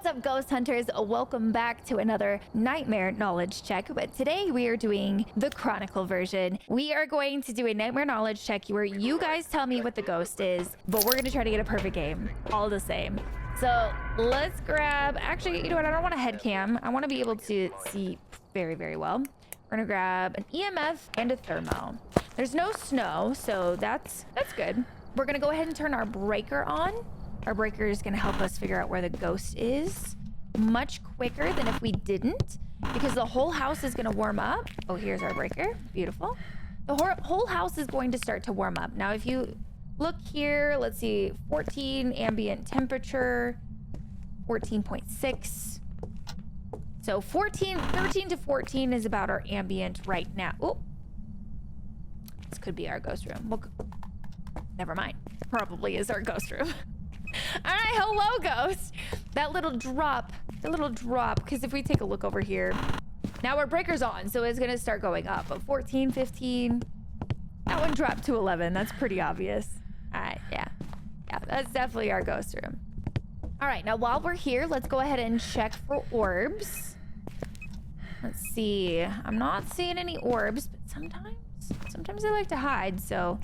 What's up, ghost hunters? Welcome back to another nightmare knowledge check, but today we are doing the Chronicle version. We are going to do a nightmare knowledge check where you guys tell me what the ghost is, but we're gonna try to get a perfect game all the same. So let's grab, actually, you know what, I don't want a head cam. I want to be able to see very, very well. We're gonna grab an EMF and a thermo. There's no snow, so that's good. We're gonna go ahead and turn our breaker on. Our breaker is going to help us figure out where the ghost is much quicker than if we didn't, because the whole house is going to warm up. Oh, here's our breaker. Beautiful. The whole house is going to start to warm up. Now, if you look here, let's see, 14 ambient temperature, 14.6. So 13 to 14 is about our ambient right now. Oh, this could be our ghost room. Well, never mind. Probably is our ghost room. All right, hello, ghost. That little drop, because if we take a look over here, now our breaker's on, so it's gonna start going up. But 14, 15, that one dropped to 11. That's pretty obvious. All right, yeah, that's definitely our ghost room. All right, now while we're here, let's go ahead and check for orbs. Let's see. I'm not seeing any orbs, but sometimes they like to hide, so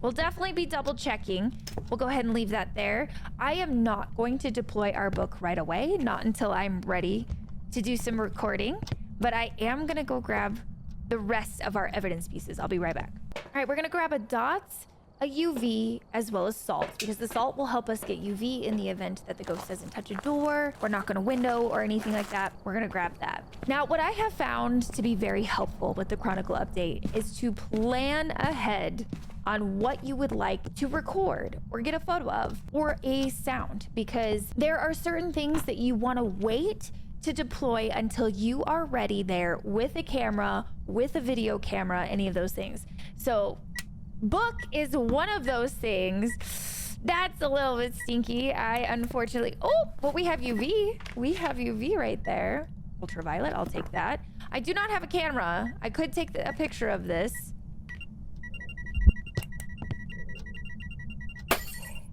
we'll definitely be double checking. We'll go ahead and leave that there. I am not going to deploy our book right away, not until I'm ready to do some recording, but I am gonna go grab the rest of our evidence pieces. I'll be right back. All right, we're gonna grab a dots, a UV, as well as salt, because the salt will help us get UV in the event that the ghost doesn't touch a door or knock on a window or anything like that. We're gonna grab that. Now, what I have found to be very helpful with the Chronicle update is to plan ahead on what you would like to record or get a photo of or a sound, because there are certain things that you want to wait to deploy until you are ready there with a camera, with a video camera, any of those things. So book is one of those things. That's a little bit stinky. Unfortunately, but we have UV. We have UV right there. Ultraviolet, I'll take that. I do not have a camera. I could take a picture of this.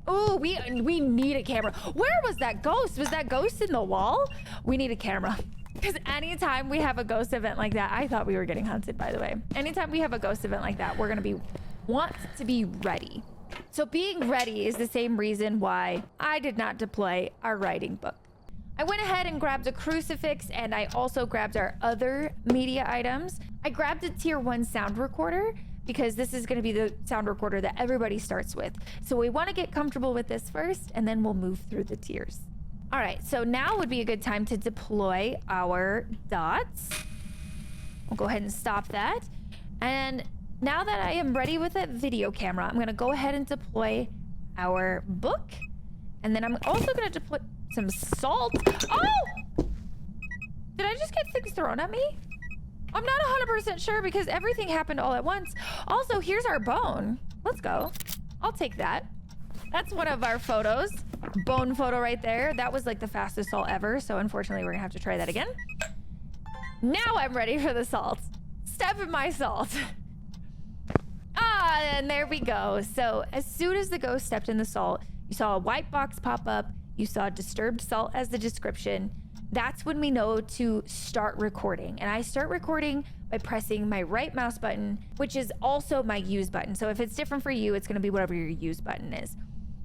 Oh, we need a camera. Where was that ghost? Was that ghost in the wall? We need a camera. Because anytime we have a ghost event like that, I thought we were getting hunted, by the way. Anytime we have a ghost event like that, we're gonna want to be ready. So being ready is the same reason why I did not deploy our writing book. I went ahead and grabbed a crucifix, and I also grabbed our other media items. I grabbed a tier 1 sound recorder, because this is going to be the sound recorder that everybody starts with. So we want to get comfortable with this first, and then we'll move through the tiers. All right, so now would be a good time to deploy our dots. We'll go ahead and stop that. And now that I am ready with a video camera, I'm going to go ahead and deploy our book. And then I'm also going to deploy some salt. Oh! Did I just get things thrown at me? I'm not 100% sure because everything happened all at once. Also, here's our bone. Let's go. I'll take that. That's one of our photos. Bone photo right there. That was like the fastest salt ever. So unfortunately, we're gonna have to try that again. Now I'm ready for the salt. Step in my salt. And there we go. So as soon as the ghost stepped in the salt, you saw a white box pop up. You saw disturbed salt as the description. That's when we know to start recording. And I start recording by pressing my right mouse button, which is also my use button. So if it's different for you, it's gonna be whatever your use button is.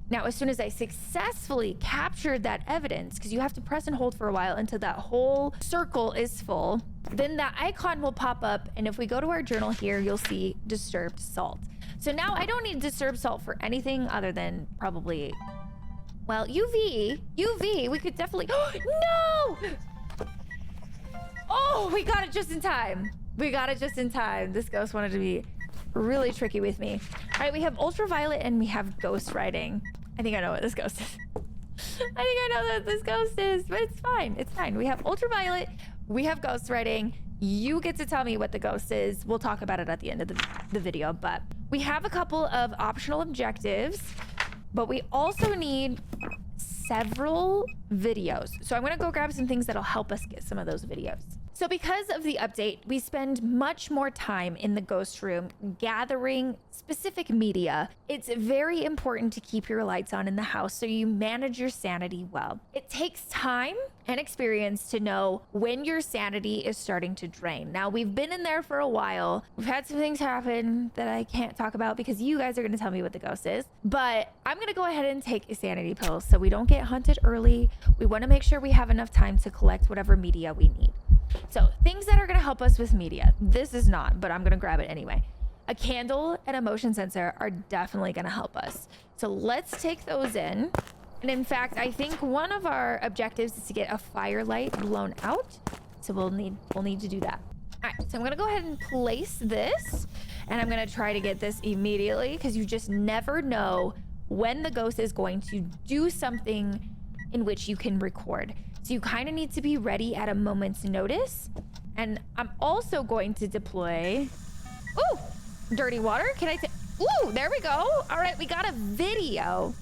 Now, as soon as I successfully captured that evidence, because you have to press and hold for a while until that whole circle is full, then that icon will pop up. And if we go to our journal here, you'll see disturbed salt. So now I don't need disturbed salt for anything other than probably, well, UV, we could definitely, no! Oh, we got it just in time. This ghost wanted to be really tricky with me. All right, we have ultraviolet and we have ghost writing. I think I know what this ghost is. But it's fine. We have ultraviolet, we have ghost writing. You get to tell me what the ghost is. We'll talk about it at the end of the video, but we have a couple of optional objectives. But we also need several videos. So I'm gonna go grab some things that'll help us get some of those videos. So because of the update, we spend much more time in the ghost room gathering specific media. It's very important to keep your lights on in the house so you manage your sanity well. It takes time and experience to know when your sanity is starting to drain. Now, we've been in there for a while. We've had some things happen that I can't talk about because you guys are going to tell me what the ghost is. But I'm going to go ahead and take a sanity pill so we don't get hunted early. We want to make sure we have enough time to collect whatever media we need. So things that are going to help us with media. This is not, but I'm going to grab it anyway. A candle and a motion sensor are definitely going to help us. So let's take those in. And in fact, I think one of our objectives is to get a firelight blown out. So we'll need to do that. All right, so I'm going to go ahead and place this. And I'm going to try to get this immediately because you just never know when the ghost is going to do something in which you can record. So you kind of need to be ready at a moment's notice. And I'm also going to deploy... Ooh, dirty water. Can I... Ooh, there we go. All right, we got a video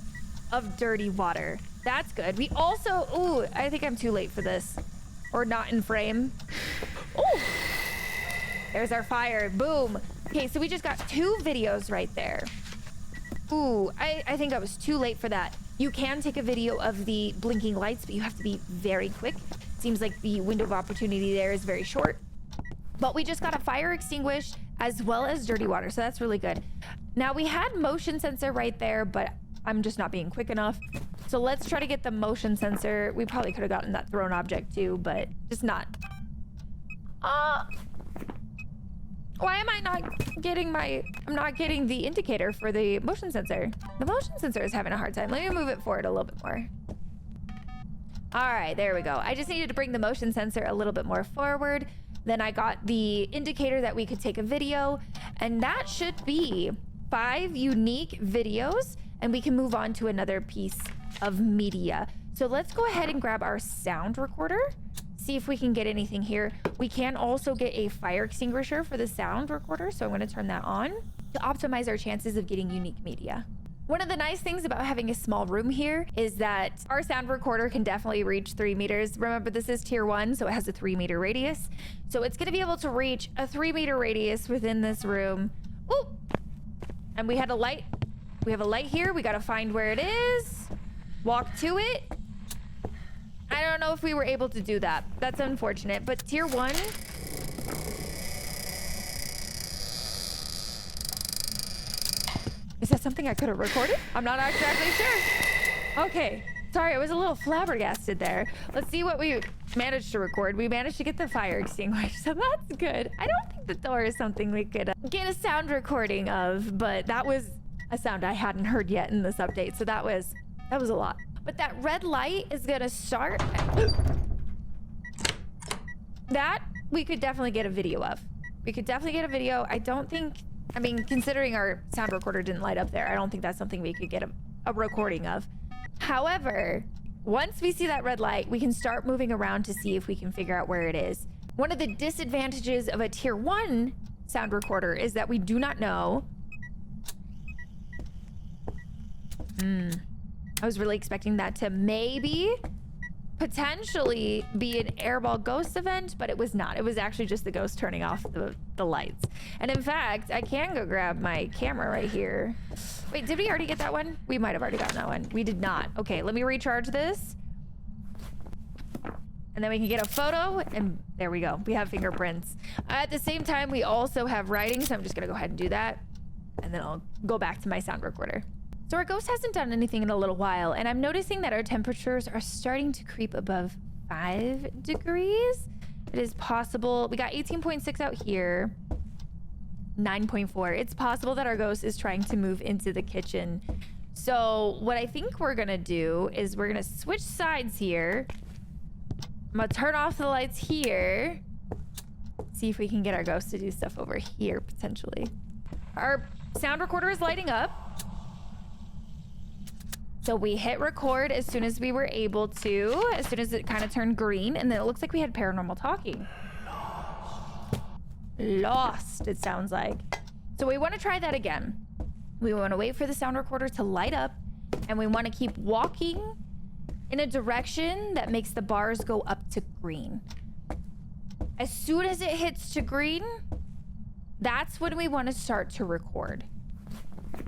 of dirty water. That's good. We also... Ooh, I think I'm too late for this. Or not in frame. Ooh. There's our fire. Boom. Okay, so we just got 2 videos right there. Ooh, I think I was too late for that. You can take a video of the blinking lights, but you have to be very quick. Seems like the window of opportunity there is very short. But we just got a fire extinguished as well as dirty water, so that's really good. Now, we had motion sensor right there, but I'm just not being quick enough. So let's try to get the motion sensor. We probably could have gotten that thrown object too, but just not. Why am I not getting I'm not getting the indicator for the motion sensor. The motion sensor is having a hard time. Let me move it forward a little bit more. All right, there we go. I just needed to bring the motion sensor a little bit more forward. Then I got the indicator that we could take a video, and that should be 5 unique videos, and we can move on to another piece of media. So let's go ahead and grab our sound recorder. See if we can get anything here. We can also get a fire extinguisher for the sound recorder, so I'm going to turn that on to optimize our chances of getting unique media. One of the nice things about having a small room here is that our sound recorder can definitely reach 3 meters. Remember, this is tier 1, so it has a 3-meter radius. So it's going to be able to reach a 3-meter radius within this room. Ooh! And we had a light. We have a light here. We got to find where it is. Walk to it. I don't know if we were able to do that. That's unfortunate, but tier 1. Is that something I could have recorded? I'm not exactly sure. Okay, sorry, I was a little flabbergasted there. Let's see what we managed to record. We managed to get the fire extinguished, so that's good. I don't think the door is something we could get a sound recording of, but that was a sound I hadn't heard yet in this update, so that was a lot. But that red light is gonna start. That we could definitely get a video of. We could definitely get a video. I don't think, I mean, considering our sound recorder didn't light up there, I don't think that's something we could get a recording of. However, once we see that red light, we can start moving around to see if we can figure out where it is. One of the disadvantages of a tier 1 sound recorder is that we do not know. I was really expecting that to maybe potentially be an airball ghost event, but it was not. It was actually just the ghost turning off the lights. And in fact, I can go grab my camera right here. Wait, did we already get that one? We might have already gotten that one. We did not. Okay, let me recharge this. And then we can get a photo, and there we go. We have fingerprints. At the same time, we also have writing, so I'm just gonna go ahead and do that. And then I'll go back to my sound recorder. So our ghost hasn't done anything in a little while, and I'm noticing that our temperatures are starting to creep above 5 degrees. It is possible. We got 18.6 out here, 9.4. It's possible that our ghost is trying to move into the kitchen. So what I think we're gonna do is we're gonna switch sides here. I'm gonna turn off the lights here. See if we can get our ghost to do stuff over here, potentially. Our sound recorder is lighting up. So we hit record as soon as we were able to, as soon as it kind of turned green, and then it looks like we had paranormal talking. Lost, it sounds like. So we want to try that again. We want to wait for the sound recorder to light up, and we want to keep walking in a direction that makes the bars go up to green. As soon as it hits to green, that's when we want to start to record.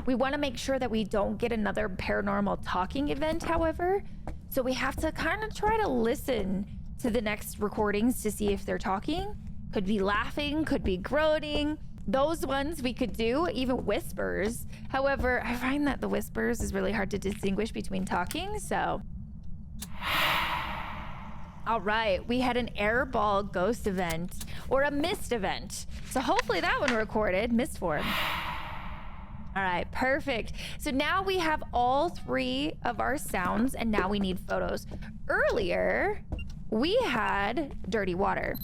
We want to make sure that we don't get another paranormal talking event, however. So we have to kind of try to listen to the next recordings to see if they're talking. Could be laughing, could be groaning. Those ones we could do, even whispers. However, I find that the whispers is really hard to distinguish between talking, so. All right, we had an airball ghost event or a mist event. So hopefully that one recorded, mist form. All right, perfect. So now we have all 3 of our sounds and now we need photos. Earlier, we had dirty water.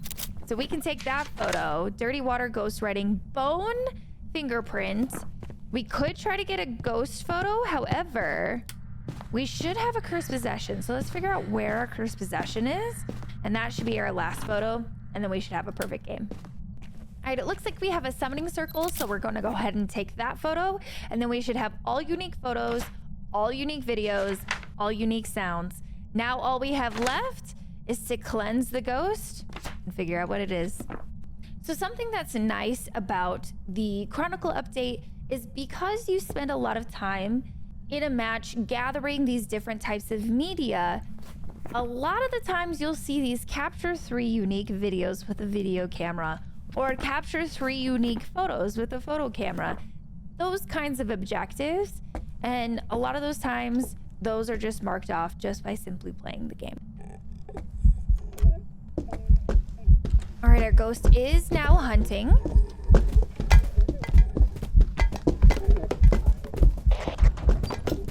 So we can take that photo, dirty water, ghost writing, bone, fingerprint. We could try to get a ghost photo. However, we should have a cursed possession. So let's figure out where our cursed possession is. And that should be our last photo. And then we should have a perfect game. All right, it looks like we have a summoning circle. So we're going to go ahead and take that photo. And then we should have all unique photos, all unique videos, all unique sounds. Now all we have left is to cleanse the ghost and figure out what it is. So something that's nice about the Chronicle update is because you spend a lot of time in a match gathering these different types of media, a lot of the times you'll see these capture 3 unique videos with a video camera or capture 3 unique photos with a photo camera. Those kinds of objectives. And a lot of those times, those are just marked off just by simply playing the game. All right, our ghost is now hunting.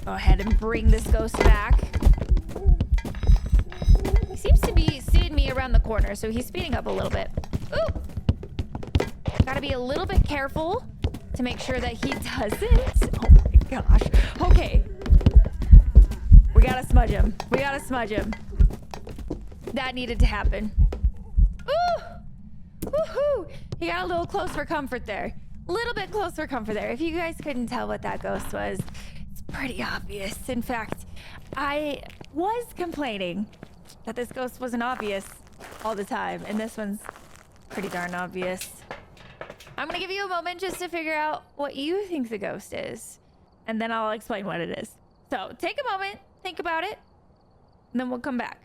Go ahead and bring this ghost back. He seems to be seeing me around the corner, so he's speeding up a little bit. Ooh! Gotta be a little bit careful to make sure that he doesn't. Oh my gosh. Okay. We gotta smudge him. We gotta smudge him. That needed to happen. Ooh! Woohoo! He got a little close for comfort there. A little bit close for comfort there. If you guys couldn't tell what that ghost was, it's pretty obvious. In fact, I was complaining that this ghost wasn't obvious all the time, and this one's pretty darn obvious. I'm gonna give you a moment just to figure out what you think the ghost is, and then I'll explain what it is. So take a moment, think about it, and then we'll come back.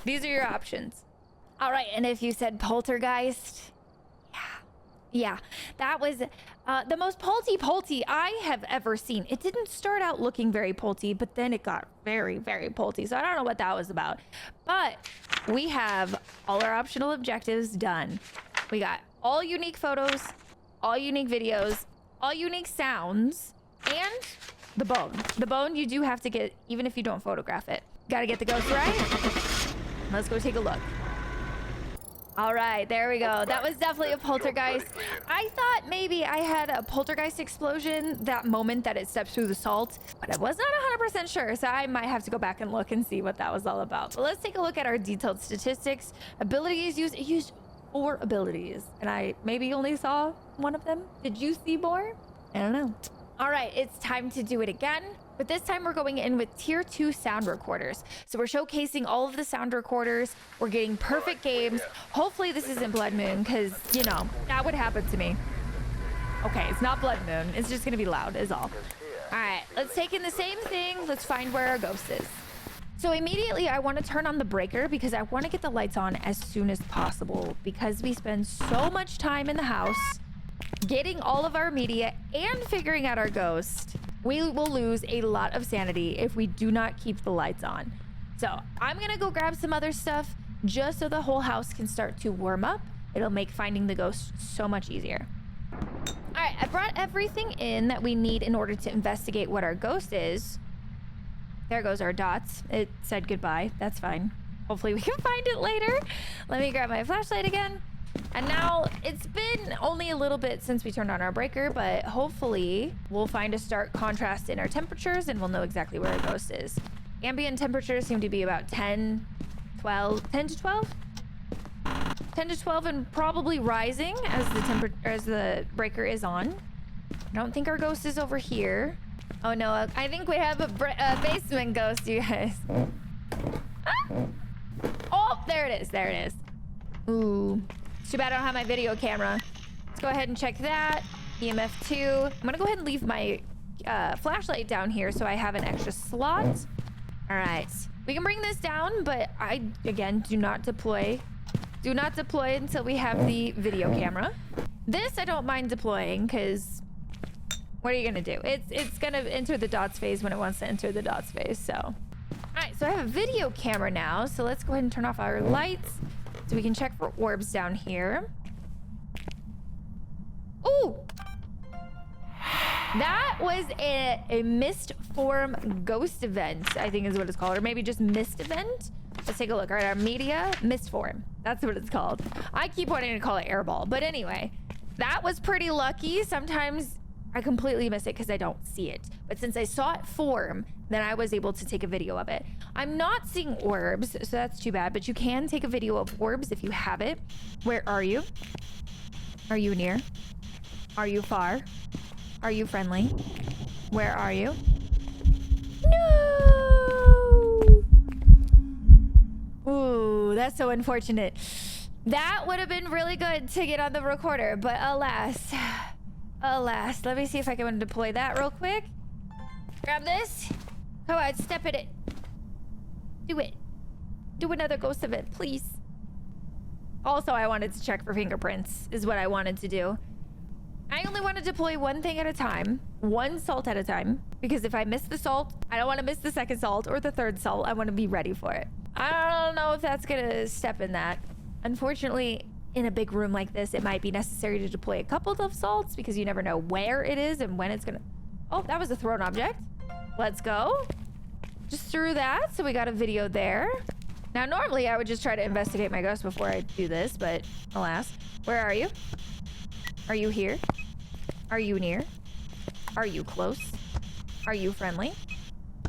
These are your options. All right, and if you said poltergeist, yeah, that was the most polty I have ever seen. It didn't start out looking very polty, but then it got very, very polty. So I don't know what that was about. But we have all our optional objectives done. We got all unique photos, all unique videos, all unique sounds, and the bone. The bone you do have to get, even if you don't photograph it. Got to get the ghost right. Let's go take a look. All right, there we go. That was definitely a poltergeist. I thought maybe I had a poltergeist explosion that moment that it stepped through the salt, but I was not 100% sure, so I might have to go back and look and see what that was all about. But let's take a look at our detailed statistics. Abilities used. It used 4 abilities, and I maybe only saw one of them. Did you see more? I don't know. All right, it's time to do it again. But this time we're going in with tier 2 sound recorders. So we're showcasing all of the sound recorders. We're getting perfect games. Hopefully this isn't Blood Moon, because, you know, that would happen to me. Okay, it's not Blood Moon. It's just going to be loud is all. All right, let's take in the same thing. Let's find where our ghost is. So immediately I want to turn on the breaker because I want to get the lights on as soon as possible because we spend so much time in the house getting all of our media and figuring out our ghost. We will lose a lot of sanity if we do not keep the lights on. So I'm gonna go grab some other stuff just so the whole house can start to warm up. It'll make finding the ghost so much easier. All right, I brought everything in that we need in order to investigate what our ghost is. There goes our dots. It said goodbye. That's fine. Hopefully we can find it later. Let me grab my flashlight again. And now it's been only a little bit since we turned on our breaker, but hopefully we'll find a stark contrast in our temperatures and we'll know exactly where our ghost is. Ambient temperatures seem to be about 10 to 12 and probably rising as the breaker is on. I don't think our ghost is over here. Oh no, I think we have a basement ghost, you guys. Ah! Oh, there it is. Ooh. It's too bad I don't have my video camera. Let's go ahead and check that. EMF 2. I'm gonna go ahead and leave my flashlight down here so I have an extra slot. All right. We can bring this down, but I, again, do not deploy. Do not deploy until we have the video camera. This I don't mind deploying because what are you gonna do? It's gonna enter the dots phase when it wants to enter the dots phase, so. All right, so I have a video camera now, so let's go ahead and turn off our lights so we can check for orbs down here. Ooh! That was a mist form ghost event, I think is what it's called, or maybe just mist event. Let's take a look. All right, our media, mist form. That's what it's called. I keep wanting to call it airball, but anyway, that was pretty lucky. Sometimes I completely miss it because I don't see it. But since I saw it form, then I was able to take a video of it. I'm not seeing orbs, so that's too bad, but you can take a video of orbs if you have it. Where are you? Are you near? Are you far? Are you friendly? Where are you? No! Ooh, that's so unfortunate. That would have been really good to get on the recorder, but alas. Alas. Let me see if I can deploy that real quick. Grab this. Go ahead, step in it. Do it. Do another ghost of it, please. Also, I wanted to check for fingerprints, is what I wanted to do. I only want to deploy one thing at a time, one salt at a time, because if I miss the salt, I don't want to miss the second salt or the third salt. I want to be ready for it. I don't know if that's going to step in that. Unfortunately, in a big room like this, it might be necessary to deploy a couple of salts because you never know where it is and when it's going to... Oh, that was a thrown object. Let's go. Just threw that, so we got a video there. Now, normally I would just try to investigate my ghost before I do this, but alas. Where are you? Are you here? Are you near? Are you close? Are you friendly?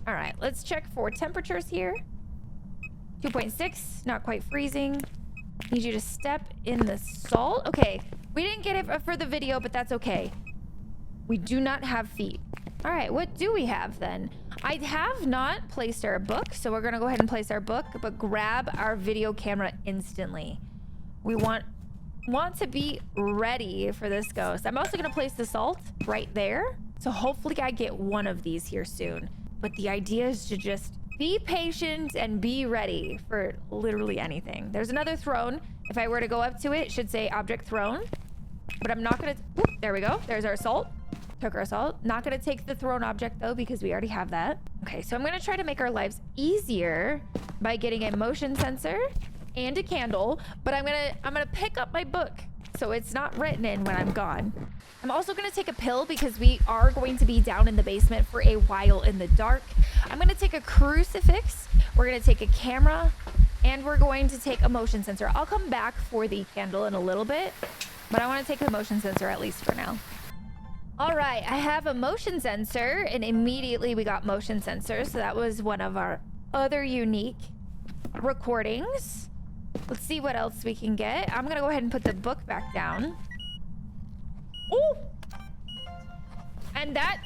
All right, let's check for temperatures here. 2.6, not quite freezing. Need you to step in the salt. Okay, we didn't get it for the video, but that's okay. We do not have feet. All right, what do we have then? I have not placed our book, so we're gonna go ahead and place our book, but grab our video camera instantly. We want to be ready for this ghost. I'm also gonna place the salt right there. So hopefully I get one of these here soon. But the idea is to just be patient and be ready for literally anything. There's another throne. If I were to go up to it, it should say object thrown. But I'm not gonna, whoop, there we go. There's our salt. Took our salt. Not gonna take the thrown object though, because we already have that. Okay, so I'm gonna try to make our lives easier by getting a motion sensor and a candle, but I'm gonna pick up my book so it's not written in when I'm gone. I'm also gonna take a pill because we are going to be down in the basement for a while in the dark. I'm gonna take a crucifix, we're gonna take a camera, and we're going to take a motion sensor. I'll come back for the candle in a little bit, but I want to take the motion sensor at least for now. All right, I have a motion sensor, and immediately we got motion sensor, so that was one of our other unique recordings. Let's see what else we can get. I'm gonna go ahead and put the book back down. Ooh! And that,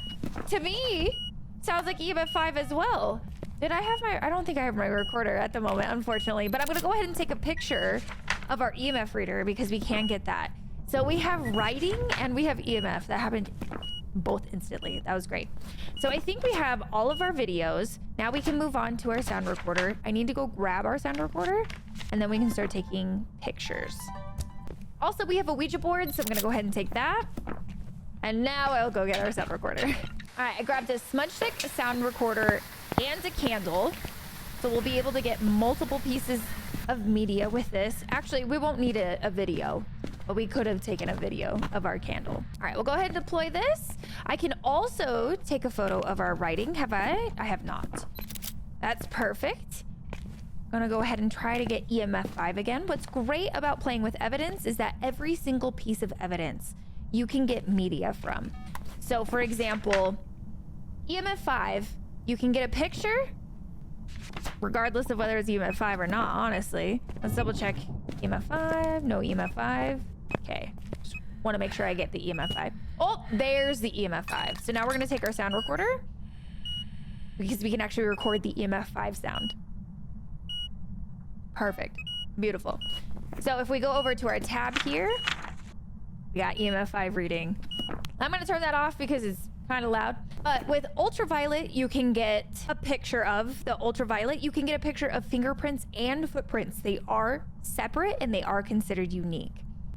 to me, sounds like EMF 5 as well. Did I have my... I don't think I have my recorder at the moment, unfortunately. But I'm gonna go ahead and take a picture of our EMF reader because we can get that. So we have writing and we have EMF. That happened both instantly. That was great. So I think we have all of our videos. Now we can move on to our sound recorder. I need to go grab our sound recorder and then we can start taking pictures. Also, we have a Ouija board, so I'm gonna go ahead and take that. And now I'll go get our sound recorder. All right, I grabbed a smudge stick, a sound recorder, and a candle. So we'll be able to get multiple pieces of media with this. Actually, we won't need a video, but we could have taken a video of our candle. All right, we'll go ahead and deploy this. I can also take a photo of our writing. Have I? I have not. That's perfect. I'm gonna go ahead and try to get EMF 5 again. What's great about playing with evidence is that every single piece of evidence you can get media from. So for example, EMF 5, you can get a picture regardless of whether it's EMF 5 or not, honestly. Let's double check. EMF 5, no EMF 5. Okay, just want to make sure I get the EMF 5. Oh, there's the EMF 5. So now we're gonna take our sound recorder because we can actually record the EMF 5 sound. Perfect. Beautiful. So if we go over to our tab here, we got EMF 5 reading. I'm gonna turn that off because it's kind of loud. But with ultraviolet, you can get a picture of the ultraviolet. You can get a picture of fingerprints and footprints. They are separate and they are considered unique.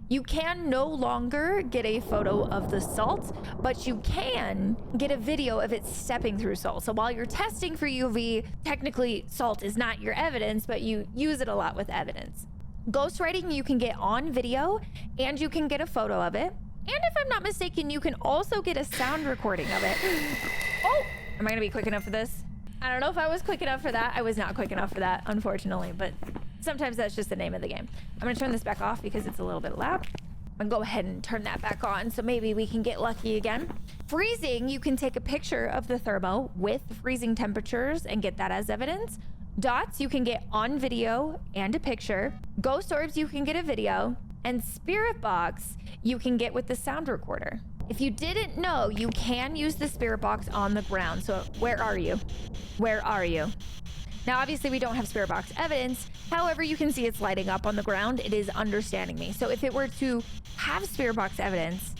You can no longer get a photo of the salt, but you can get a video of it stepping through salt. So while you're testing for UV, technically salt is not your evidence, but you use it a lot with evidence. Ghostwriting you can get on video and you can get a photo of it. And if I'm not mistaken, you can also get a sound recording of it. Oh, am I gonna be quick enough for this? I don't know if I was quick enough for that. I was not quick enough for that, unfortunately, but sometimes that's just the name of the game. I'm gonna turn this back off because it's a little bit loud. I'm gonna go ahead and turn that back on so maybe we can get lucky again. Freezing, you can take a picture of the thermo with freezing temperatures and get that as evidence. Dots, you can get on video and a picture. Ghost orbs, you can get a video. And spirit box, you can get with the sound recorder. If you didn't know, you can use the spirit box on the ground. So where are you? Where are you? Now, obviously we don't have spirit box evidence. However, you can see it's lighting up on the ground. It is understanding me. So if it were to have spirit box evidence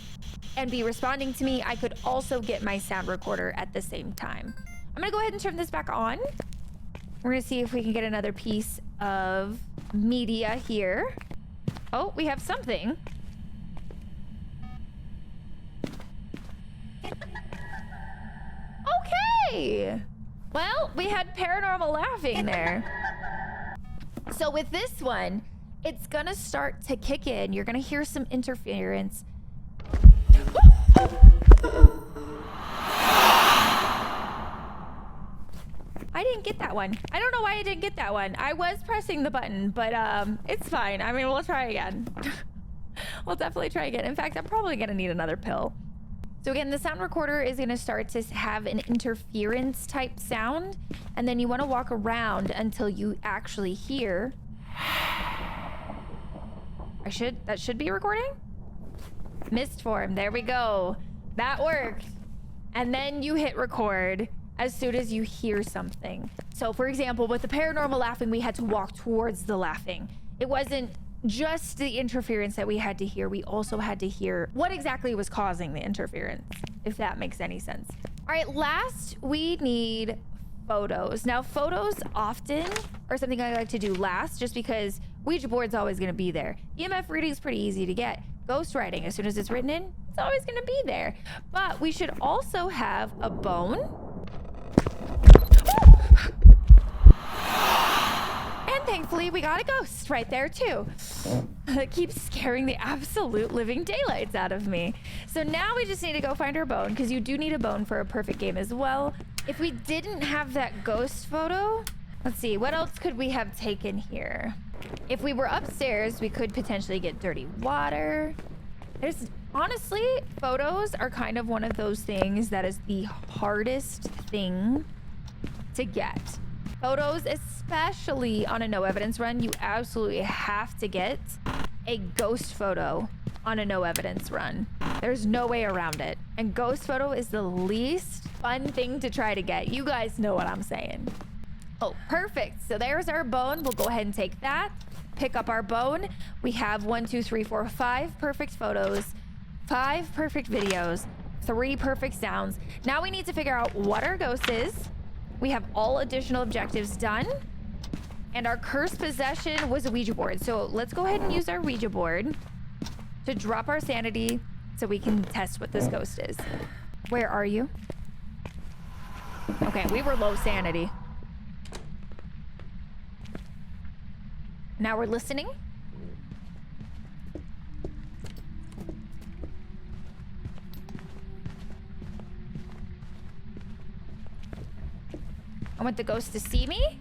and be responding to me, I could also get my sound recorder at the same time. I'm gonna go ahead and turn this back on. We're gonna see if we can get another piece of media here. Oh, we have something. Okay. Well, we had paranormal laughing there. So with this one, it's gonna start to kick in. You're gonna hear some interference. I didn't get that one. I don't know why I didn't get that one. I was pressing the button, but it's fine. I mean, we'll try again. We'll definitely try again. In fact, I'm probably gonna need another pill. So again, the sound recorder is gonna start to have an interference type sound, and then you wanna walk around until you actually hear. That should be recording? Mist form, there we go. That worked. And then you hit record as soon as you hear something. So for example, with the paranormal laughing, we had to walk towards the laughing. It wasn't just the interference that we had to hear. We also had to hear what exactly was causing the interference, if that makes any sense. All right, last we need photos. Now photos often are something I like to do last just because Ouija board's always gonna be there. EMF reading is pretty easy to get. Ghostwriting, as soon as it's written in, it's always gonna be there. But we should also have a bone. And thankfully we got a ghost right there too. It keeps scaring the absolute living daylights out of me. So now we just need to go find our bone, because you do need a bone for a perfect game as well. If we didn't have that ghost photo, let's see, what else could we have taken here? If we were upstairs, we could potentially get dirty water. Honestly, photos are kind of one of those things that is the hardest thing to get. Photos, especially on a no evidence run, you absolutely have to get a ghost photo on a no evidence run. There's no way around it. And ghost photo is the least fun thing to try to get. You guys know what I'm saying. Oh, perfect. So there's our bone. We'll go ahead and take that. Pick up our bone. We have 1, 2, 3, 4, 5 perfect photos, 5 perfect videos, 3 perfect sounds. Now we need to figure out what our ghost is. We have all additional objectives done. And our cursed possession was a Ouija board. So let's go ahead and use our Ouija board to drop our sanity so we can test what this ghost is. Where are you? Okay, we were low sanity. Now we're listening. I want the ghost to see me.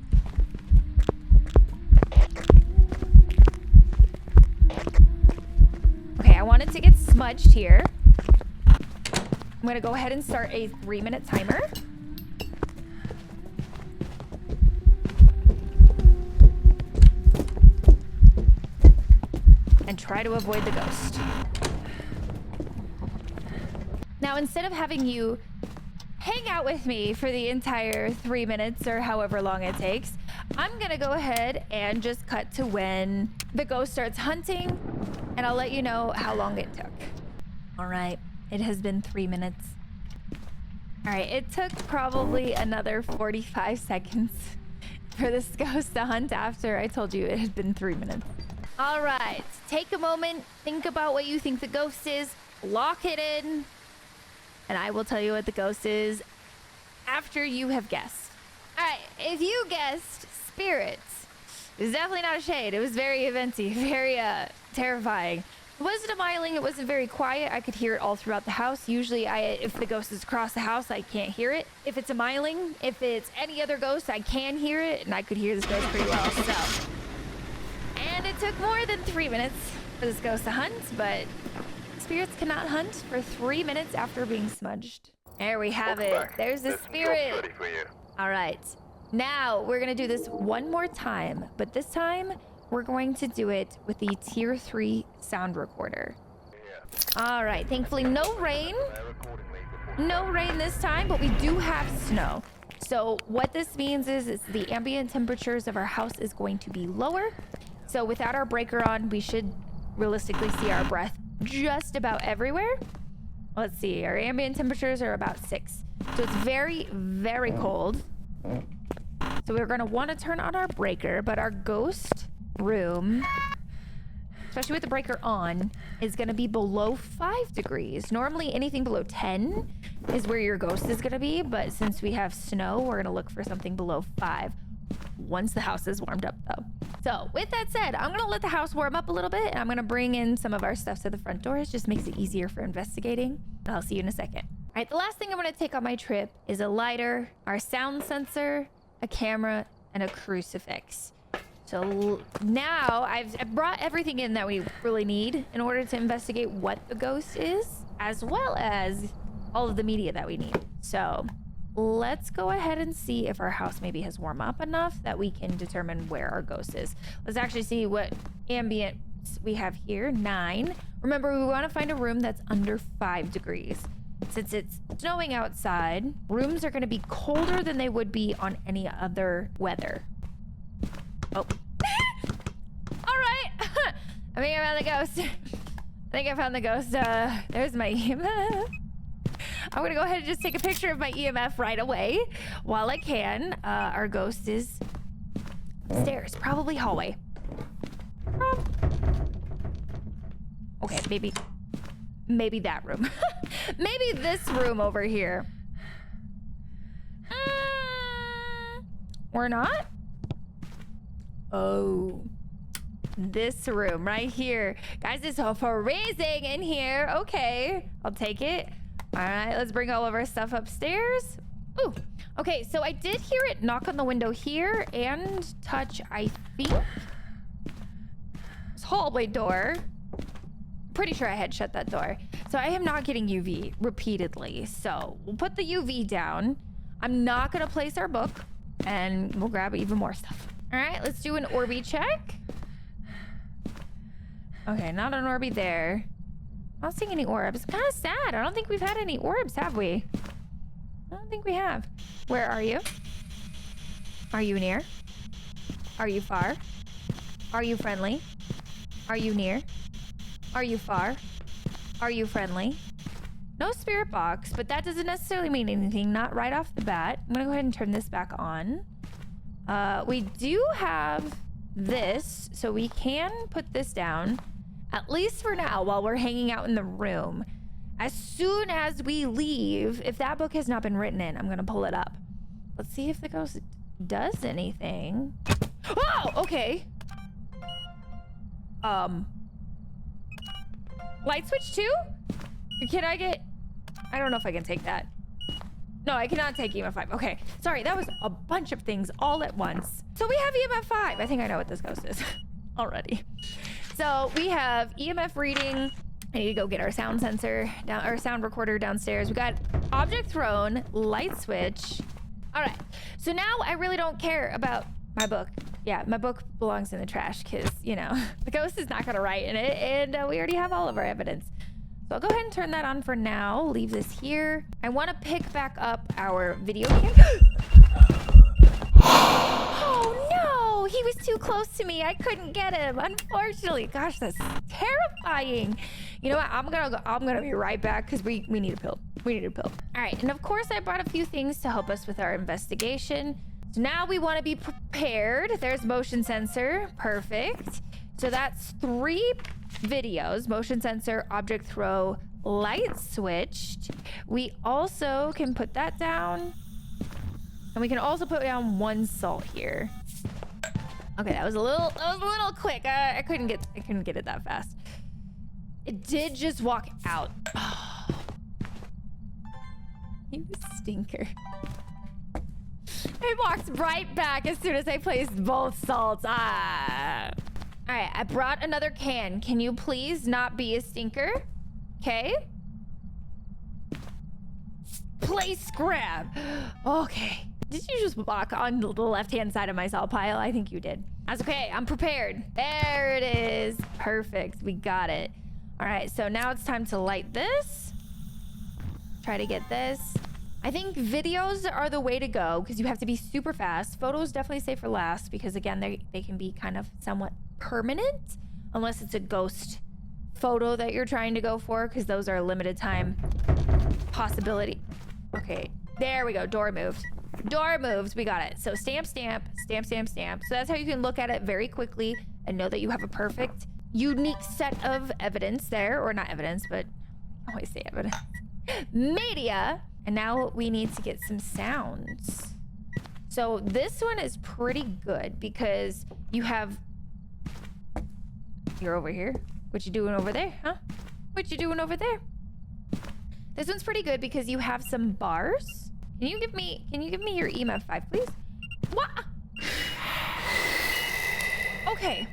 Okay, I want it to get smudged here. I'm gonna go ahead and start a 3-minute timer. And try to avoid the ghost. Now, instead of having you hang out with me for the entire 3 minutes or however long it takes, I'm gonna go ahead and just cut to when the ghost starts hunting, and I'll let you know how long it took. All right, it has been 3 minutes. All right, it took probably another 45 seconds for this ghost to hunt after I told you it had been 3 minutes. All right, take a moment, think about what you think the ghost is, lock it in, and I will tell you what the ghost is after you have guessed. All right, if you guessed spirits, it was definitely not a shade. It was very eventy, very terrifying. It wasn't a myling. It wasn't very quiet. I could hear it all throughout the house. Usually, if the ghost is across the house, I can't hear it. If it's a myling, if it's any other ghost, I can hear it, and I could hear this ghost pretty well. So, and it took more than 3 minutes for this ghost to hunt, but spirits cannot hunt for 3 minutes after being smudged. There we have it. There's the spirit. All right. Now, we're going to do this one more time, but this time, we're going to do it with the Tier 3 sound recorder. All right. Thankfully, no rain. No rain this time, but we do have snow. So what this means is the ambient temperatures of our house is going to be lower. So without our breaker on, we should realistically see our breath just about everywhere. Let's see. Our ambient temperatures are about 6. So it's very, very cold. So we're going to want to turn on our breaker, but our ghost room, especially with the breaker on, is going to be below 5 degrees. Normally anything below 10 is where your ghost is going to be, but since we have snow, we're going to look for something below 5 once the house is warmed up though. So with that said, I'm going to let the house warm up a little bit, and I'm going to bring in some of our stuff to the front door. It just makes it easier for investigating. I'll see you in a second. All right, the last thing I'm going to take on my trip is a lighter, our sound sensor, a camera, and a crucifix. So now I've brought everything in that we really need in order to investigate what the ghost is, as well as all of the media that we need. So let's go ahead and see if our house maybe has warmed up enough that we can determine where our ghost is. Let's actually see what ambient we have here. 9. Remember, we want to find a room that's under 5 degrees. Since it's snowing outside, rooms are going to be colder than they would be on any other weather. Oh. All right. I think I found the ghost. There's my EMF. I'm going to go ahead and just take a picture of my EMF right away while I can. Our ghost is upstairs, probably hallway. Okay, maybe that room. Maybe this room over here. We're not? Oh, this room right here. Guys, it's so freezing in here. Okay, I'll take it. All right, let's bring all of our stuff upstairs. Ooh, okay, so I did hear it knock on the window here and touch, I think, this hallway door. Pretty sure I had shut that door. So I am not getting UV repeatedly. So we'll put the UV down. I'm not gonna place our book, and we'll grab even more stuff. All right, let's do an Orby check. Okay, not an Orby there. I'm not seeing any orbs. Kind of sad. I don't think we've had any orbs, have we? I don't think we have. Where are you? Are you near? Are you far? Are you friendly? Are you near? Are you far? Are you friendly? No spirit box, but that doesn't necessarily mean anything. Not right off the bat. I'm gonna go ahead and turn this back on. We do have this, so we can put this down, at least for now, while we're hanging out in the room. As soon as we leave, if that book has not been written in, I'm gonna pull it up. Let's see if the ghost does anything. Oh, okay. Light switch too? Can I get... I don't know if I can take that. No, I cannot take EMF 5. Okay, sorry, that was a bunch of things all at once. So we have EMF 5. I think I know what this ghost is already. So we have EMF reading. I need to go get our sound sensor, our sound recorder downstairs. We got object thrown, light switch. All right, so now I really don't care about my book. Yeah, my book belongs in the trash because, you know, the ghost is not gonna write in it, and we already have all of our evidence. So I'll go ahead and turn that on for now. Leave this here. I want to pick back up our video camera. Oh he was too close to me. I couldn't get him, unfortunately. Gosh, that's terrifying. You know what? I'm gonna be right back because we need a pill. We need a pill. All right, and of course I brought a few things to help us with our investigation. So now we want to be prepared. There's motion sensor. Perfect. So that's 3 videos. Motion sensor, object throw, light switched. We also can put that down. And we can also put down 1 salt here. Okay, that was a little quick. I couldn't get it that fast. It did just walk out. Oh. You stinker. It walks right back as soon as I placed both salts. Ah. All right, I brought another can. Can you please not be a stinker? Okay. Place grab. Okay. Did you just walk on the left-hand side of my salt pile? I think you did. That's okay. I'm prepared. There it is. Perfect. We got it. All right, so now it's time to light this. Try to get this. I think videos are the way to go because you have to be super fast. Photos definitely stay for last because, again, they can be kind of somewhat permanent unless it's a ghost photo that you're trying to go for because those are a limited time possibility. Okay, there we go. Door moved. Door moves. We got it. So stamp, stamp, stamp, stamp, stamp. So that's how you can look at it very quickly and know that you have a perfect, unique set of evidence there. Or not evidence, but I always say evidence. Media. And now we need to get some sounds. So this one is pretty good because you have... You're over here. What you doing over there, huh? What you doing over there? This one's pretty good because you have some bars. Can you give me your EMF 5, please? What? Okay.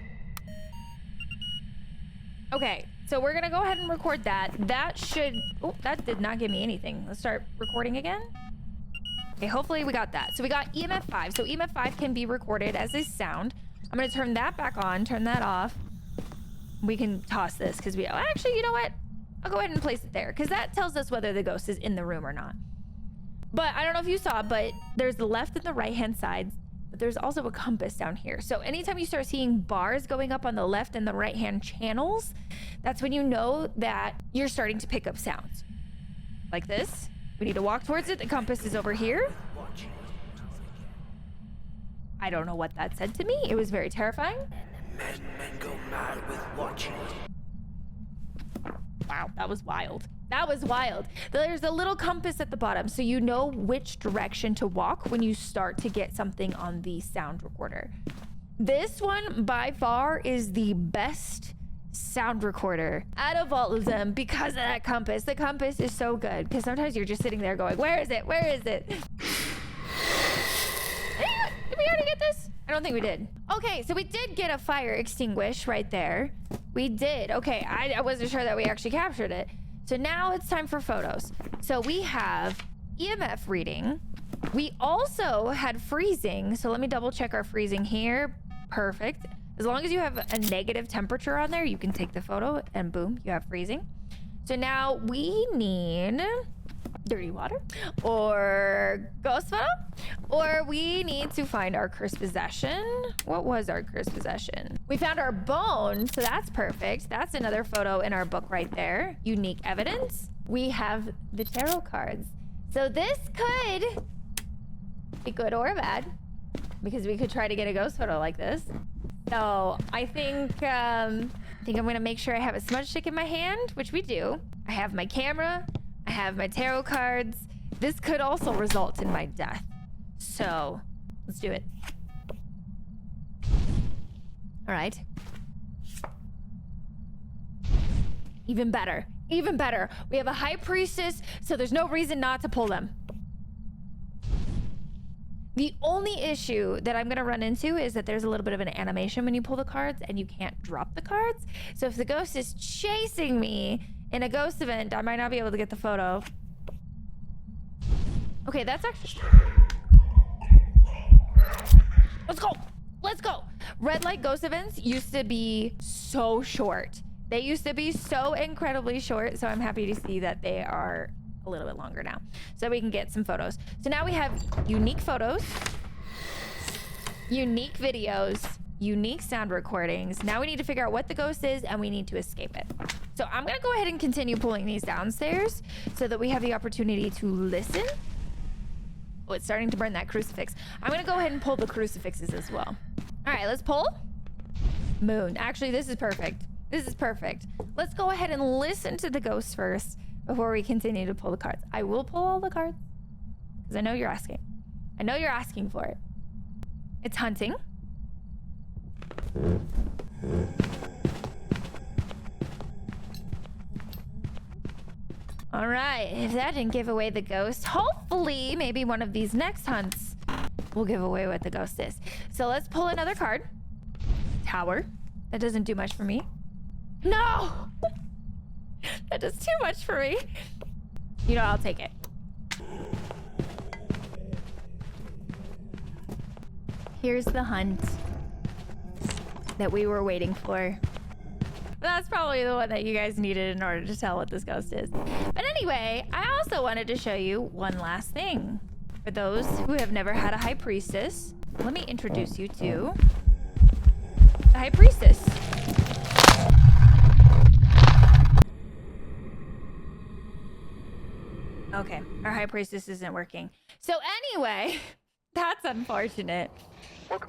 Okay, so we're gonna go ahead and record that. That should... Oh, that did not give me anything. Let's start recording again. Okay, hopefully we got that. So we got EMF 5. So EMF 5 can be recorded as a sound. I'm gonna turn that back on, turn that off. We can toss this because we... Oh, actually, you know what? I'll go ahead and place it there because that tells us whether the ghost is in the room or not. But I don't know if you saw, but there's the left and the right-hand sides. But there's also a compass down here. So anytime you start seeing bars going up on the left and the right-hand channels, that's when you know that you're starting to pick up sounds. Like this. We need to walk towards it. The compass is over here. I don't know what that said to me. It was very terrifying. Men go mad with watching. Wow, that was wild. That was wild. There's a little compass at the bottom, so you know which direction to walk when you start to get something on the sound recorder. This one, by far, is the best sound recorder out of all of them because of that compass. The compass is so good because sometimes you're just sitting there going, where is it? Where is it? Did we already get this? I don't think we did. Okay, so we did get a fire extinguish right there. We did. Okay, I wasn't sure that we actually captured it. So now it's time for photos. So we have EMF reading. We also had freezing. So let me double check our freezing here. Perfect. As long as you have a negative temperature on there, you can take the photo and boom, you have freezing. So now we need dirty water or ghost photo, or we need to find our cursed possession. What was our cursed possession? We found our bone, so that's perfect. That's another photo in our book right there. Unique evidence. We have the tarot cards. So this could be good or bad because we could try to get a ghost photo like this. So I think I'm gonna make sure I have a smudge stick in my hand, which we do. I have my camera. I have my tarot cards. This could also result in my death. So let's do it. All right. Even better. Even better. We have a high priestess, so there's no reason not to pull them. The only issue that I'm going to run into is that there's a little bit of an animation when you pull the cards and you can't drop the cards. So if the ghost is chasing me in a ghost event, I might not be able to get the photo. Okay, that's actually... Let's go. Let's go. Red light ghost events used to be so short. They used to be so incredibly short. So I'm happy to see that they are a little bit longer now so we can get some photos. So now we have unique photos, unique videos, unique sound recordings. Now we need to figure out what the ghost is, and we need to escape it. So I'm gonna go ahead and continue pulling these downstairs so that we have the opportunity to listen. Oh, it's starting to burn that crucifix. I'm gonna go ahead and pull the crucifixes as well. All right, let's pull. Moon. Actually, this is perfect. This is perfect. Let's go ahead and listen to the ghost first before we continue to pull the cards. I will pull all the cards because I know you're asking. I know you're asking for it. It's hunting. All right, if that didn't give away the ghost, hopefully maybe one of these next hunts will give away what the ghost is. So let's pull another card. Tower. That doesn't do much for me. No! That does too much for me. You know, I'll take it. Here's the hunt that we were waiting for. That's probably the one that you guys needed in order to tell what this ghost is. But anyway, I also wanted to show you one last thing. For those who have never had a high priestess, let me introduce you to the high priestess. Okay, our high priestess isn't working. So anyway, that's unfortunate.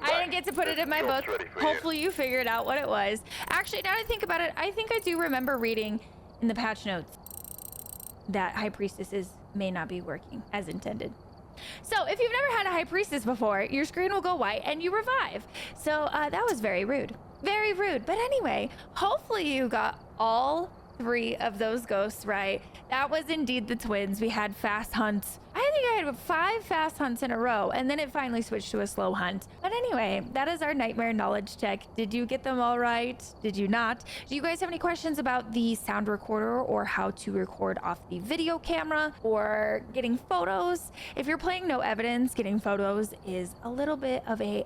I didn't get to put it in my book. Hopefully you figured out what it was. Actually, now that I think about it, I think I do remember reading in the patch notes that high priestesses may not be working as intended. So if you've never had a high priestess before, your screen will go white and you revive. So that was very rude. Very rude. But anyway, hopefully you got all 3 of those ghosts right. That was indeed the twins. We had fast hunts. I think I had 5 fast hunts in a row, and then it finally switched to a slow hunt. But anyway, that is our nightmare knowledge check. Did you get them all right? Did you not? Do you guys have any questions about the sound recorder or how to record off the video camera or getting photos? If you're playing no evidence, getting photos is a little bit of a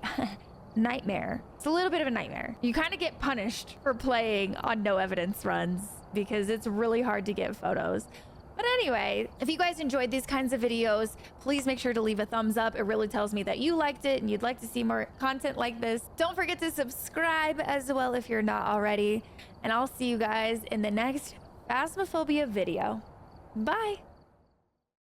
nightmare. It's a little bit of a nightmare. You kind of get punished for playing on no evidence runs because it's really hard to get photos. But anyway, if you guys enjoyed these kinds of videos, please make sure to leave a thumbs up. It really tells me that you liked it and you'd like to see more content like this. Don't forget to subscribe as well if you're not already. And I'll see you guys in the next Phasmophobia video. Bye.